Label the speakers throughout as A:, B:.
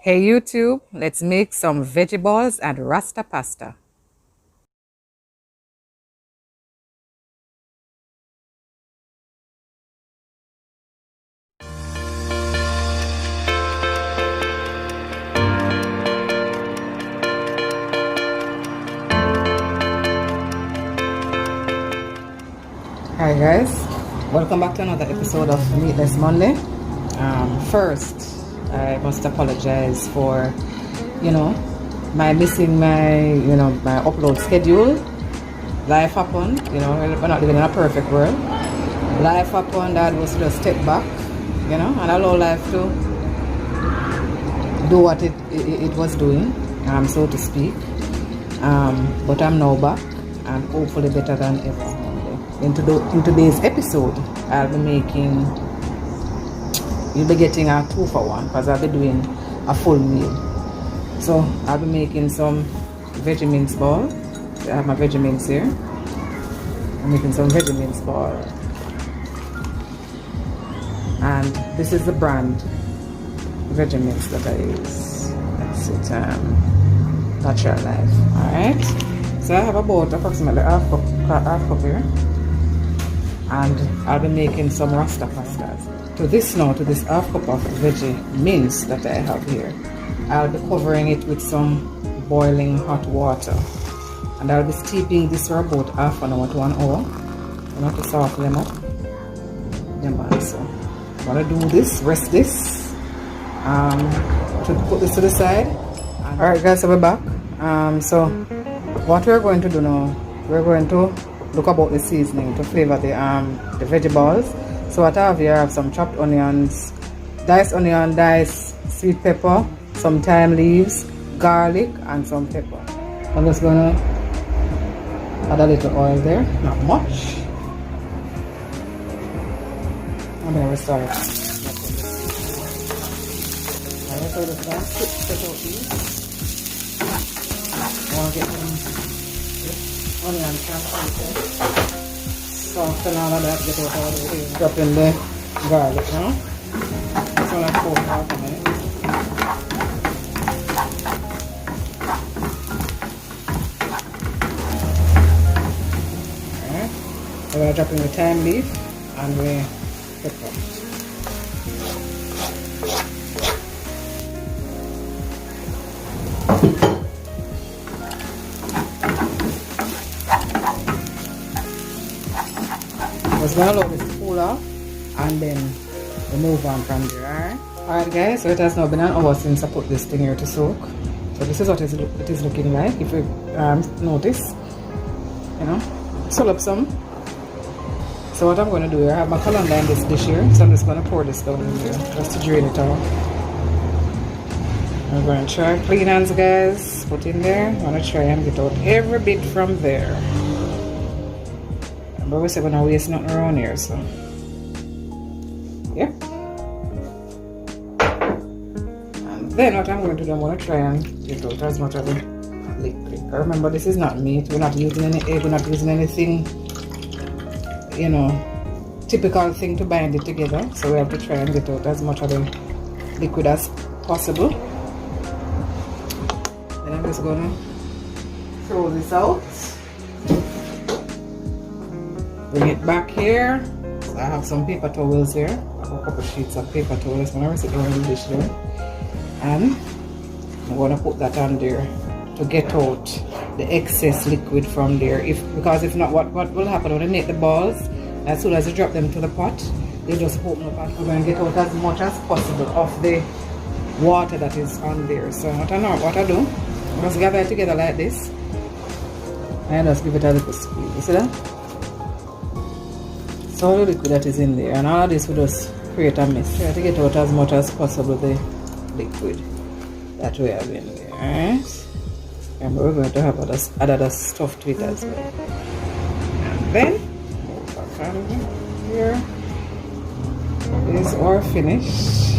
A: Hey YouTube, let's make some veggie balls and Rasta pasta. Hi guys, welcome back to another episode of Meatless Monday. First, I must apologize for, my missing my upload schedule. Life happened, we're not living in a perfect world. Life happened, that was just step back, and allow life to do what it was doing, so to speak. But I'm now back and hopefully better than ever. In today's episode, you'll be getting a 2-for-1 because I'll be doing a full meal. So I'll be making some veggie mince balls. I have my veggie mince here. I'm making some veggie mince balls. And this is the brand veggie mince that I use. That's it, Natural Life. Alright. So I have about approximately half cup here. And I'll be making some Rasta pastas. To this half cup of veggie mince that I have here, I'll be covering it with some boiling hot water. And I'll be steeping this for about half an hour to 1 hour. I'm going to soften them up. Yeah, man, so I'm going to do this, rest this. To put this to the side. Alright guys, so we're back. So what we're going to do now, we're going to look about the seasoning to flavor the veggie balls. So what I have here, I have some chopped onions, diced onion, diced sweet pepper, some thyme leaves, garlic, and some pepper. I'm just gonna add a little oil there, not much. And then we start. Alright, so we're just gonna set out these. I'll get them onion translucent. Soften all of that, get out all the way. Drop in the garlic now. It's only 4.5 minutes. Alright. We're going to drop in the thyme leaf and the pepper. Just gonna allow this to cool off and then we move on from there. Alright guys, so it has now been an hour since I put this thing here to soak. So this is what it is looking like. If you notice, swell up some. So what I'm going to do here, I have my colander in this dish here, so I'm just going to pour this down in here just to drain it out. I'm going to try clean hands guys, put in there. I'm going to try and get out every bit from there. But we said we're not waste nothing around here, so yeah. And then what I'm going to do, I'm going to try and get out as much of the liquid. Remember, this is not meat. We're not using any egg. We're not using anything, typical thing to bind it together. So we have to try and get out as much of the liquid as possible. Then I'm just going to throw this out. Bring it back here. So I have some paper towels here. I have a couple sheets of paper towels. I'm going to sit down in the dish there. And I'm going to put that on there to get out the excess liquid from there. Because if not, what will happen when you make the balls, as soon as you drop them to the pot, they just open up and we're going to get out as much as possible of the water that is on there. So what I do, I just gather it together like this and just give it a little squeeze. You see that? So all the liquid that is in there, and all of this will just create a mess. Try to get out as much as possible the liquid that we have in there. Alright? And we're going to have other stuff to it as well. And then move back on here. Is our finished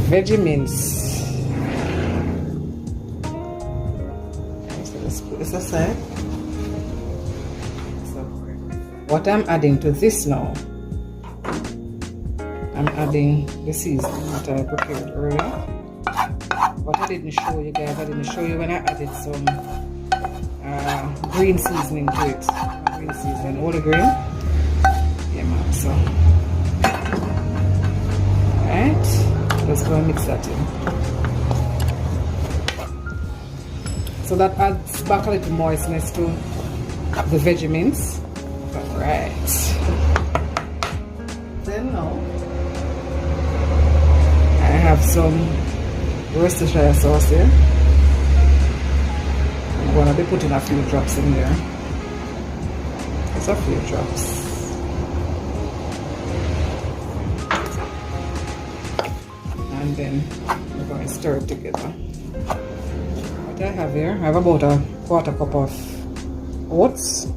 A: veggie mince. Okay, so let's put this aside. What I'm adding to this now, I'm adding the seasoning that I prepared earlier. But I didn't show you guys, I didn't show you when I added some green seasoning to it. Green seasoning, all the green. Yeah, man, so. Alright, let's go and mix that in. So that adds back a little moistness to the veggie mince. Alright. Then now, I have some Worcestershire sauce here. I'm going to be putting a few drops in there. Just a few drops. And then we're going to stir it together. What I have here, I have about a quarter cup of oats.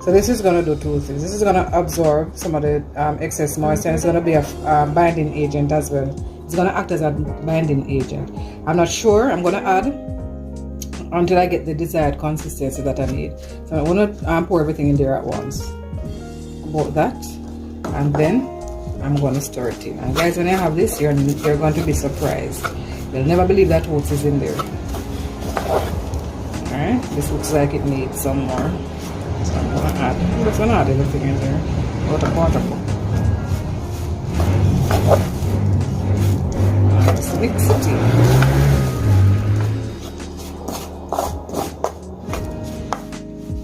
A: So this is going to do two things. This is going to absorb some of the excess moisture, and it's going to be a binding agent as well. It's going to act as a binding agent. I'm not sure. I'm going to add until I get the desired consistency that I need. So I'm going to pour everything in there at once. About that. And then I'm going to stir it in. And guys, when I have this, you're going to be surprised. You'll never believe that oats is in there. Alright, this looks like it needs some more. So I'm going to add, everything in there. About a quarter cup. Just mix it in.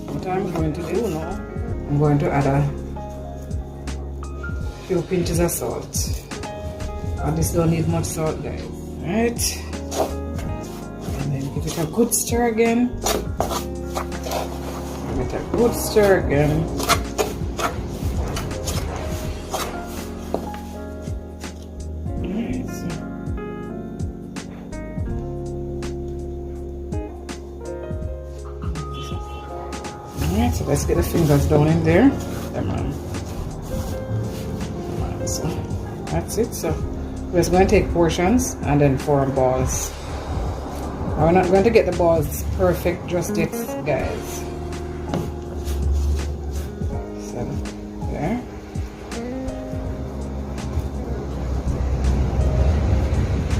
A: What I'm going to do now, I'm going to add a few pinches of salt. And this don't need much salt, guys. Alright. And then give it a good stir again. Give it a good stir again. Alright, so let's get the fingers down in there. So that's it. So we're just going to take portions and then form balls. Now we're not going to get the balls perfect just yet, guys. So there.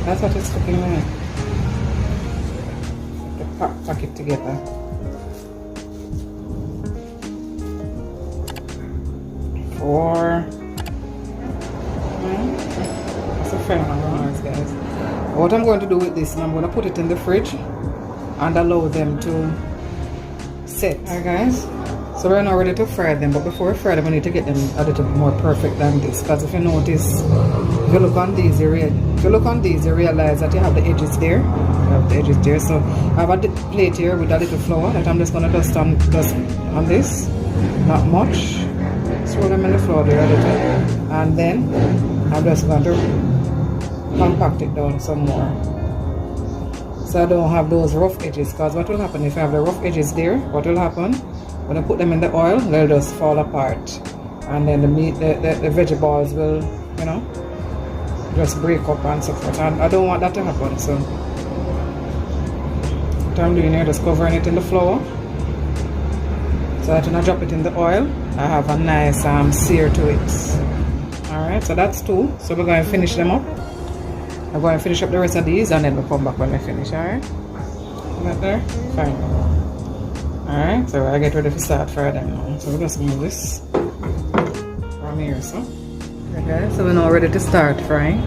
A: That's what it's cooking like. Pack it together. Four. That's a fair amount of guys. What I'm going to do with this, I'm going to put it in the fridge and allow them to set. Alright guys, so we're now ready to fry them, but before we fry them we need to get them a little bit more perfect than this, because if you notice, if you look on these you realize that you have the edges there. So I have a plate here with a little flour that I'm just going to dust on this, not much. Throw them in the flour there a little, and then I'm just going to compact it down some more so I don't have those rough edges, because what will happen if I have the rough edges there, what will happen when I put them in the oil, they'll just fall apart, and then the veggie balls will, you know, just break up and so forth, and I don't want that to happen. So what I'm doing here, just covering it in the flour so that when I drop it in the oil I have a nice sear to it. Alright, so that's two. So we're going to finish them up. I'm going to finish up the rest of these and then we'll come back when I finish. Alright, that there? Fine. Alright, so I get ready to start frying them now. So we're just move this from here. So okay, so we're now ready to start frying.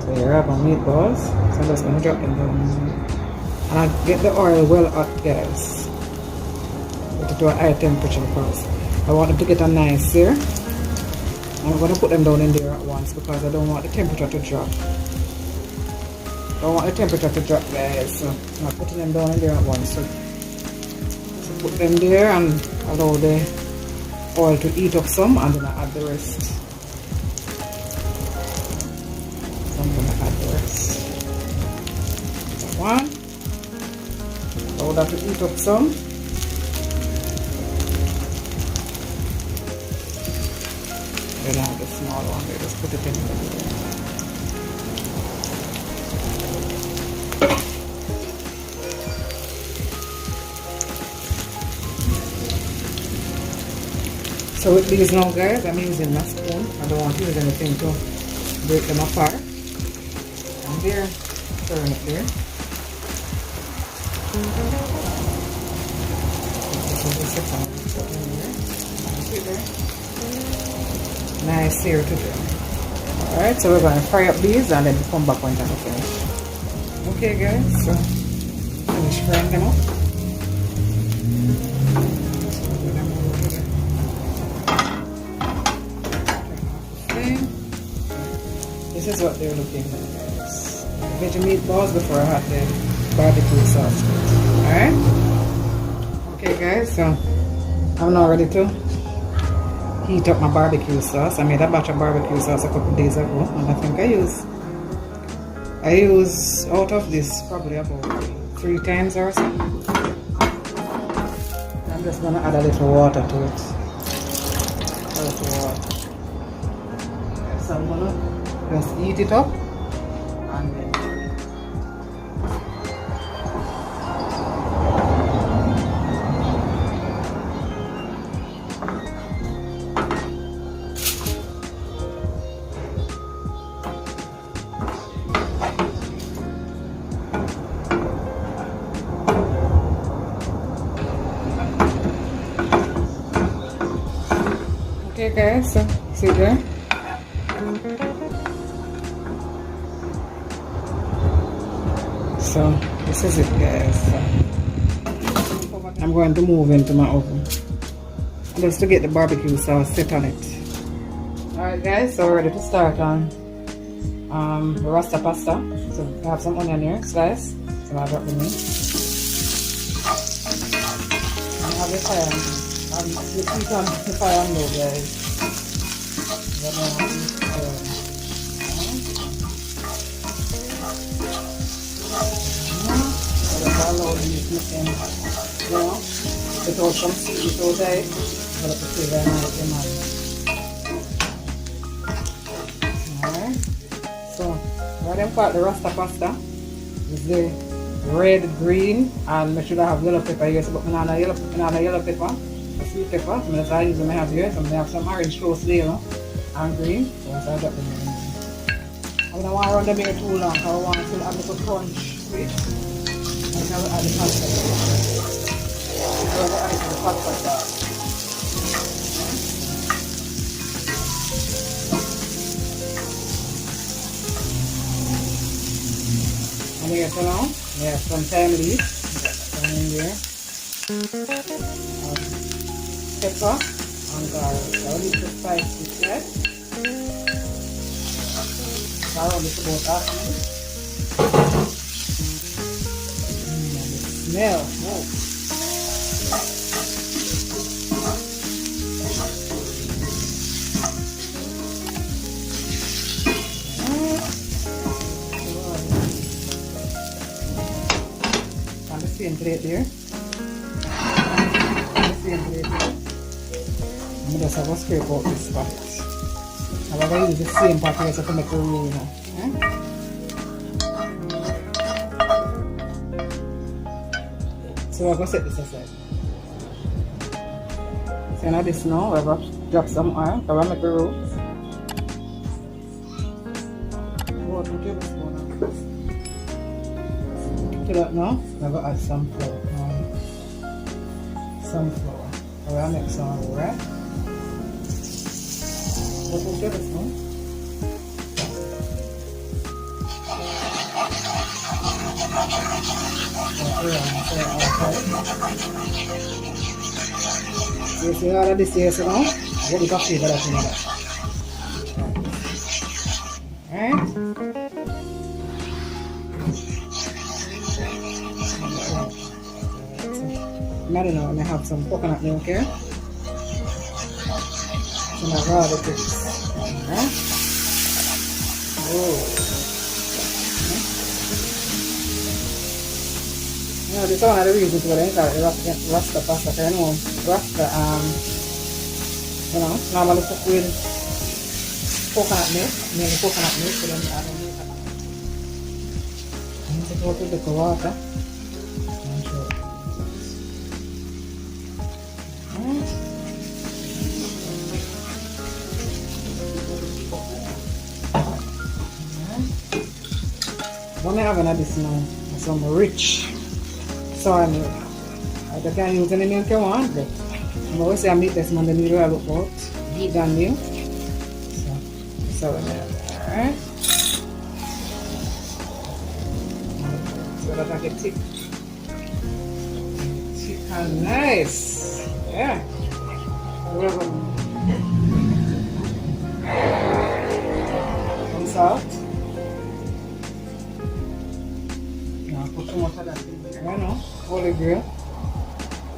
A: So here I have my meatballs, so I'm just going to drop them down. And I get the oil well hot, guys. Put it to a high temperature because I want them to get a nice sear. I'm going to put them down in there at once because I don't want the temperature to drop. Guys. So I'm putting them down in there at once. So put them there and allow the oil to heat up some, and then I add the rest. So I'm going to add the rest. One. Allow that to heat up some. Then I have the small one there, just put it in there. So with these now, guys, I'm using my spoon. I don't want to use anything to break them apart. And there, turn it there. Nice here to do. Alright, so we're going to fry up these and then come back when I'm finished. Okay, guys, so finish frying them up. This is what they're looking like, guys. Veggie meatballs before I had the barbecue sauce. Alright? Okay, guys, so I'm now ready to heat up my barbecue sauce. I made a batch of barbecue sauce a couple days ago, and I think I use out of this probably about 3 times or so. I'm just gonna add a little water to it. A little water. So I'm gonna just heat it up and then okay, guys, so see there. So this is it, guys. So I'm going to move into my oven just to get the barbecue sauce set on it. Alright, guys, so we're ready to start on the Rasta pasta. So I have some onion here, slice. So I'll drop them in. I have the fire on. You keep on the fire on low, guys. Allow these looking, without some seed, without that, but the flavor and alright, so what I'm called the Rasta pasta is the red, green, and I should have yellow pepper here, but I have yellow pepper, the sweet pepper, so that's I use them I have here, so I have some orange toast there, and green, so I drop them in. I don't want to run them here too long, so I want to have a little crunch to it. Now we'll add the pasta. We'll add the pasta. And here, so now, we have some thyme leaves. Some in there. Pepper and garlic. So I'll need to spice this yet. Around this about half a minute. Smell. Whoa. On the same plate there. On the same plate there. I'm just going to scrape out this packet. I'm going to use the same packet to make a roll now. So I'm going to set this aside. So now this now, we're going to drop some oil. So we'll make the rolls. About 2 tablespoons of this. To that now, we're going to add some flour. Some flour. So we'll make some roll, right? About 2 tablespoons. You see all of this here, so now, what do you feel that in that? Alright? Now I have some coconut milk here. Some avocado chips. Alright? Oh. You know, this is one of the reasons why I call it Rasta pasta. Because you know, Rasta, you know, normally cook with coconut milk, mainly coconut milk, so then I don't need that. I'm going to go to the water. And show it. What I have in this now is some rich soy milk. You can use any milk you want, but I always say I make this man the milk I look out. Vegan milk. So we have that, alright? So that I can thick and nice. Yeah. Some salt. Now put too much of that in there. You know, olive oil.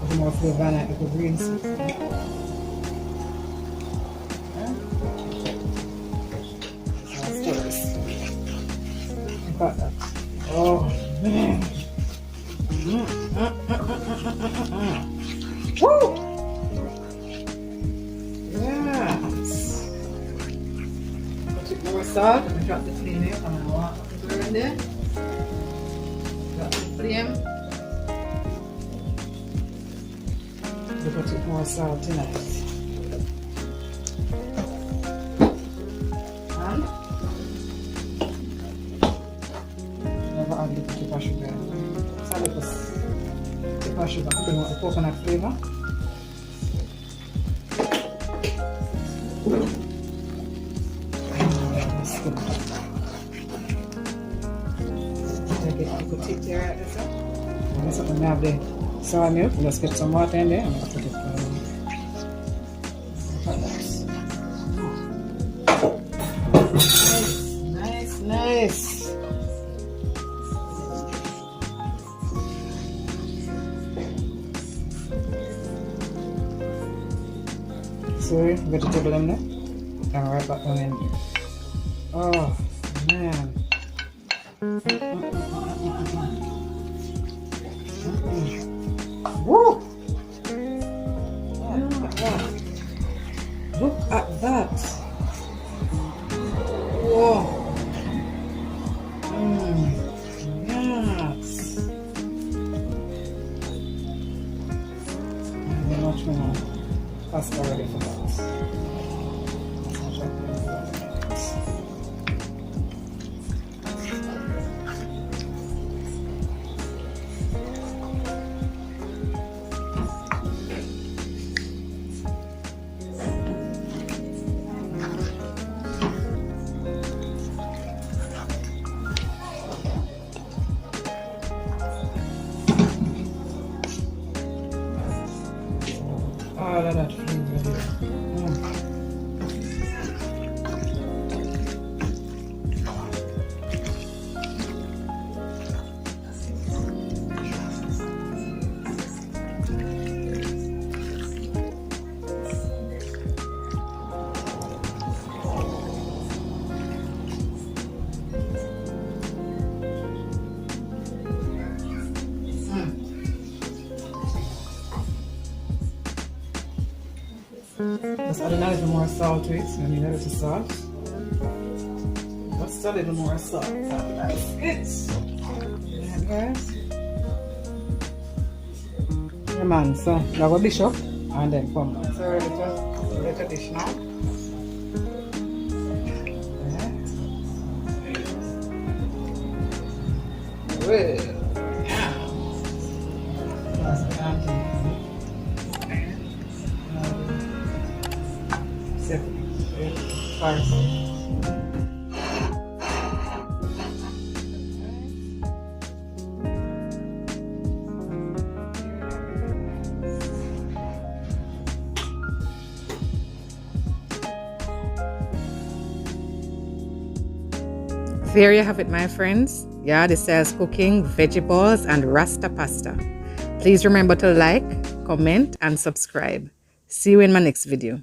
A: Put more flavor and the green seeds. Got that. Oh man. Woo! Yes. Put it more salt. Drop the flame here. Come on, walk up in there. Drop the flame. We put it more salt tonight. Add a little tip of sugar. So a little tip of sugar to bring out the coconut flavor. Take it, you could take care of this. And this one, I have the soy milk. Let's get some water in there. I'm going to put it nice, nice. So, vegetable in there. And right back on in there. Oh, man. Woo! Look at that. Whoa. Yes. And much more pasta ready for that. All of that flavor here. Just add a little more salt to it. So I need a little salt. Just a little more salt. That's it. Yeah, guys. Yeah, man. So now go dish up and then come. So we're ready to dish now. Yeah. Well. There you have it, my friends. YaadieStyleCooking, veggie balls and Rasta pasta. Please remember to like, comment and subscribe. See you in my next video.